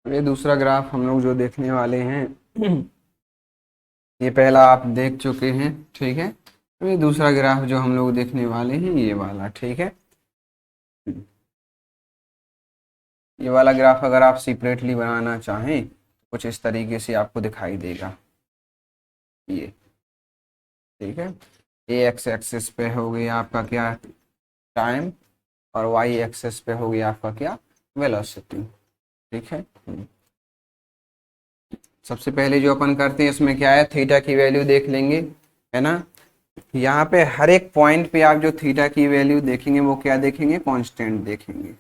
ये दूसरा ग्राफ हम लोग जो देखने वाले हैं ये पहला आप देख चुके हैं। ठीक है, तो ये दूसरा ग्राफ जो हम लोग देखने वाले हैं ये वाला। ठीक है, ये वाला ग्राफ अगर आप सेपरेटली बनाना चाहें तो कुछ इस तरीके से आपको दिखाई देगा ये। ठीक है, ए एक्स एक्सिस पे हो गया आपका क्या, टाइम, और वाई एक्सिस पे हो गया आपका क्या, वेलोसिटी। ठीक है, सबसे पहले जो अपन करते हैं इसमें क्या है, थीटा की वैल्यू देख लेंगे, है ना। यहाँ पे हर एक पॉइंट पे आप जो थीटा की वैल्यू देखेंगे वो क्या देखेंगे, कांस्टेंट देखेंगे।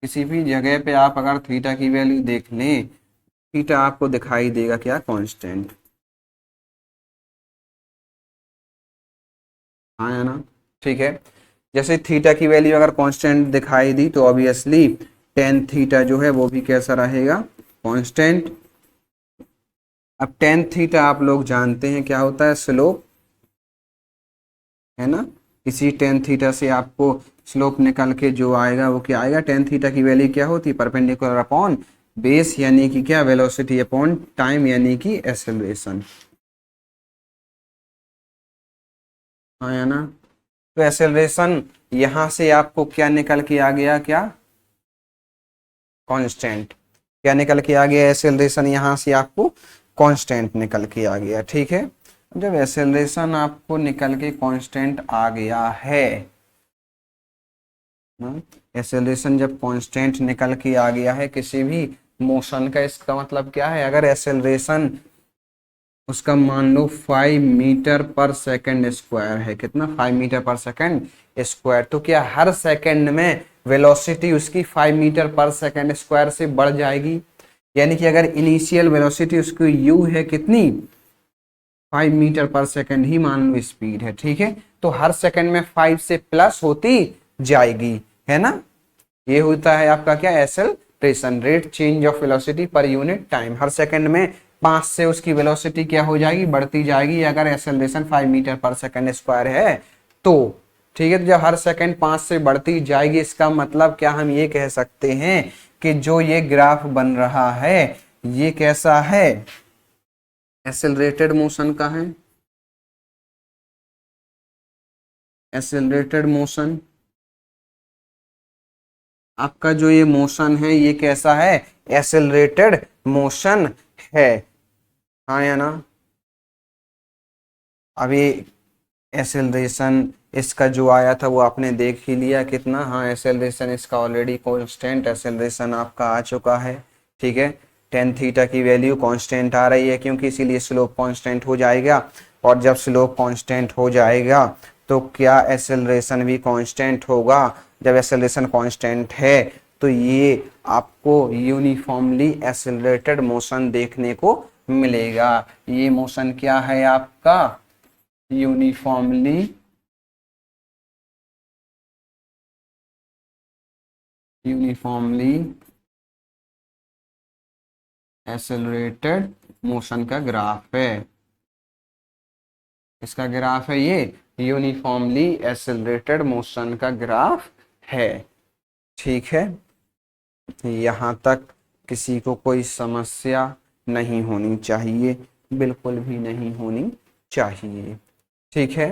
किसी भी जगह पे आप अगर थीटा की वैल्यू देख लें, थीटा आपको दिखाई देगा क्या, कांस्टेंट। हाँ है ना। ठीक है, जैसे थीटा की वैल्यू अगर कांस्टेंट दिखाई दी तो ऑब्वियसली टेन थीटा जो है वो भी कैसा रहेगा, कांस्टेंट। अब टेन थीटा आप लोग जानते हैं क्या होता है, स्लोप, है ना। इसी टेन थीटा से आपको स्लोप निकल के जो आएगा वो क्या आएगा, टेन थीटा की वैल्यू क्या होती है, परपेंडिकुलर अपॉन बेस यानी कि क्या, वेलोसिटी अपॉन टाइम यानी कि एक्सेलरेशन। हाँ है ना। तो एक्सेलरेशन यहां से आपको क्या निकल के आ गया, क्या, कांस्टेंट। क्या निकल के आ गया, एक्सेलरेशन यहां से आपको कांस्टेंट निकल के आ गया। ठीक है, जब एक्सेलरेशन आपको निकल के कांस्टेंट आ गया है, एक्सेलरेशन जब कांस्टेंट निकल के आ गया है किसी भी मोशन का, इसका मतलब क्या है, अगर एक्सेलरेशन उसका मान लो 5 मीटर पर सेकंड स्क्वायर है, कितना, 5 मीटर पर सेकंड स्क्वायर, तो क्या हर सेकंड में वेलोसिटी उसकी 5 मीटर पर सेकंड स्क्वायर से बढ़ जाएगी। यानी कि अगर इनिशियल वेलोसिटी उसकी यू है कितनी, 5 मीटर पर सेकंड ही मान लो स्पीड है। ठीक है, तो हर सेकंड में 5 से प्लस होती जाएगी, है ना। ये होता है आपका क्या, acceleration, rate change of velocity per unit time. Her second में 5 से उसकी वेलोसिटी क्या हो जाएगी, बढ़ती जाएगी, अगर एक्सेलरेशन 5 मीटर पर सेकंड स्क्वायर है तो। ठीक है, तो जब हर सेकंड 5 से बढ़ती जाएगी, इसका मतलब क्या, हम ये कह सकते हैं कि जो ये ग्राफ बन रहा है ये कैसा है, एक्सेलरेटेड मोशन का है। एक्सेलरेटेड मोशन, आपका जो ये मोशन है ये कैसा है, एक्सेलरेटेड मोशन है। हाँ या ना। अभी एक्सेलरेशन इसका जो आया था वो आपने देख ही लिया कितना, हाँ एक्सेलरेशन इसका ऑलरेडी कांस्टेंट एक्सेलरेशन आपका आ चुका है। ठीक है, टेन थीटा की वैल्यू कांस्टेंट आ रही है क्योंकि इसीलिए स्लोप कांस्टेंट हो जाएगा, और जब स्लोप कांस्टेंट हो जाएगा तो क्या, एक्सेलरेशन भी कांस्टेंट होगा। जब एक्सेलरेशन कांस्टेंट है तो ये आपको यूनिफॉर्मली एक्सेलरेटेड मोशन देखने को मिलेगा। ये मोशन क्या है आपका, यूनिफॉर्मली यूनिफॉर्मली एक्सेलरेटेड मोशन का ग्राफ है। इसका ग्राफ है ये, यूनिफॉर्मली एक्सेलरेटेड मोशन का ग्राफ है। ठीक है, यहाँ तक किसी को कोई समस्या नहीं होनी चाहिए, बिल्कुल भी नहीं होनी चाहिए। ठीक है,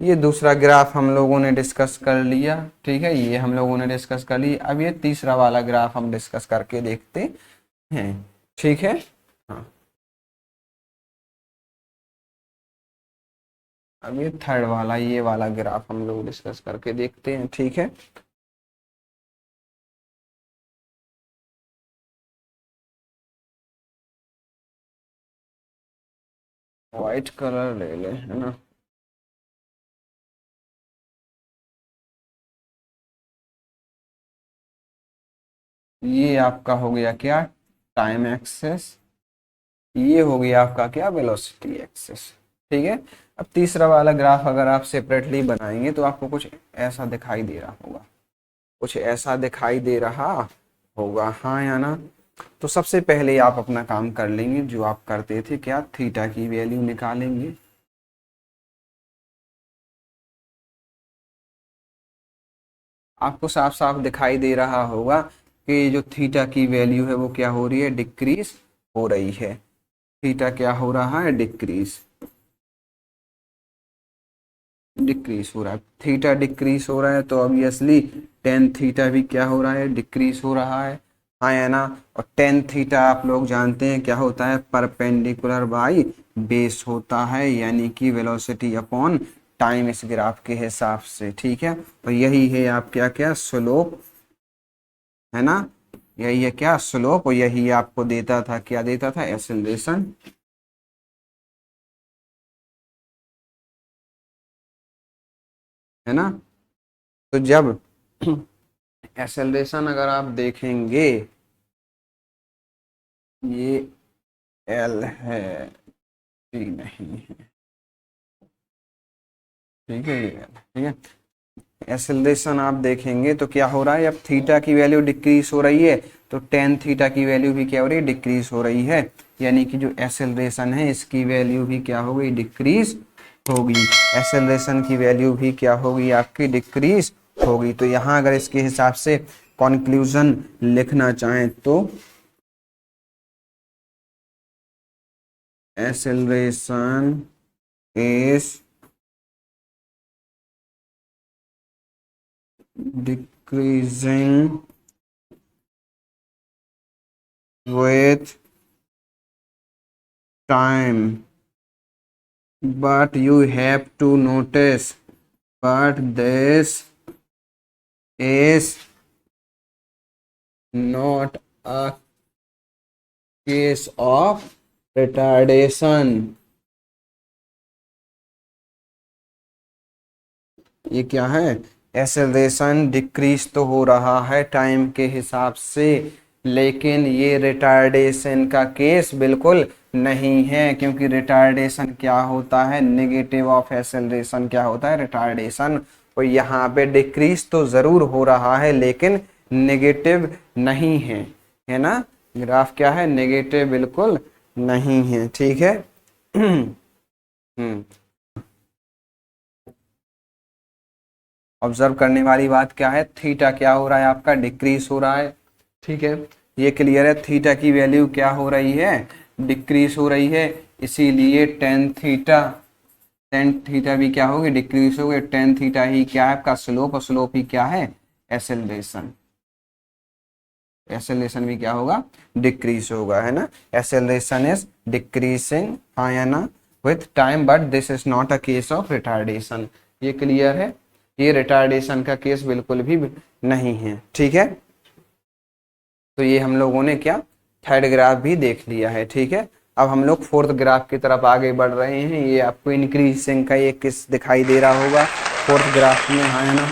ये दूसरा ग्राफ हम लोगों ने डिस्कस कर लिया। ठीक है, ये हम लोगों ने डिस्कस कर लिया। अब ये तीसरा वाला ग्राफ हम डिस्कस करके देखते हैं। ठीक है, हाँ, अब ये थर्ड वाला, ये वाला ग्राफ हम लोग डिस्कस करके देखते हैं। ठीक है, व्हाइट कलर ले ले, है ना। ये आपका हो गया क्या, टाइम एक्सेस, ये हो गया आपका क्या, वेलोसिटी एक्सेस। ठीक है, अब तीसरा वाला ग्राफ अगर आप सेपरेटली बनाएंगे तो आपको कुछ ऐसा दिखाई दे रहा होगा, कुछ ऐसा दिखाई दे रहा होगा, हाँ या ना। तो सबसे पहले आप अपना काम कर लेंगे जो आप करते थे, क्या, थीटा की वैल्यू निकालेंगे। आपको साफ साफ दिखाई दे रहा होगा कि जो थीटा की वैल्यू है वो क्या हो रही है, डिक्रीज हो रही है। थीटा क्या हो रहा है, डिक्रीज हो रहा है। थीटा डिक्रीज हो रहा है तो ऑब्वियसली टेन थीटा भी क्या हो रहा है, डिक्रीज हो रहा है। हाँ है ना। और टेन थीटा आप लोग जानते हैं क्या होता है, परपेंडिकुलर बाई बेस होता है, यानी कि वेलोसिटी अपॉन टाइम इस ग्राफ के हिसाब से। ठीक है, और यही है आप क्या क्या स्लोप, है ना, यही है क्या स्लोप, और यही आपको देता था, क्या देता था, एक्सेलरेशन। है ना। तो जब एक्सेलरेशन अगर आप देखेंगे, ये एल है, जी नहीं है, ठीक है, ये ठीक है। एक्सेलरेशन आप देखेंगे तो क्या हो रहा है, अब थीटा की वैल्यू डिक्रीज हो रही है तो टेन थीटा की वैल्यू भी क्या हो रही है, डिक्रीज हो रही है, यानी कि जो एक्सेलरेशन है इसकी वैल्यू भी क्या हो गई, डिक्रीज होगी। एक्सेलरेशन की वैल्यू भी क्या होगी, आपकी डिक्रीज होगी। तो यहाँ अगर इसके हिसाब से कंक्लूजन लिखना चाहें तो acceleration is decreasing with time, but you have to notice, but this is not a case of retardation। ये क्या है, एक्सेलरेशन डिक्रीज तो हो रहा है टाइम के हिसाब से, लेकिन ये रिटार्डेशन का केस बिल्कुल नहीं है, क्योंकि रिटार्डेशन क्या होता है, नेगेटिव ऑफ एक्सेलरेशन क्या होता है, रिटार्डेशन। और यहाँ पे डिक्रीज तो जरूर हो रहा है लेकिन नेगेटिव नहीं है ना। ग्राफ क्या है, नेगेटिव बिल्कुल नहीं है। ठीक है। हम्म। ऑब्जर्व करने वाली बात क्या है, थीटा क्या हो रहा है आपका, डिक्रीज हो रहा है। ठीक है, ये क्लियर है, थीटा की वैल्यू क्या हो रही है, डिक्रीज हो रही है, इसीलिए टेन थीटा भी क्या होगी, डिक्रीज होगी। टेन थीटा ही क्या है आपका स्लोप, और स्लोप ही क्या है, एक्सेलरेशन। एक्सेलरेशन भी क्या होगा, डिक्रीज होगा, है ना। एक्सेलरेशन इज डिक्रीजिंग, हाँ या ना, with time, but this is not a case of retardation. ये क्लियर है, ये रिटार्डेशन का केस बिल्कुल भी नहीं है। ठीक है, तो ये हम लोगों ने क्या, थर्ड ग्राफ भी देख लिया है। ठीक है, अब हम लोग फोर्थ ग्राफ की तरफ आगे बढ़ रहे हैं। ये आपको इंक्रीजिंग का ये किस दिखाई दे रहा होगा फोर्थ ग्राफ में, हाँ है ना।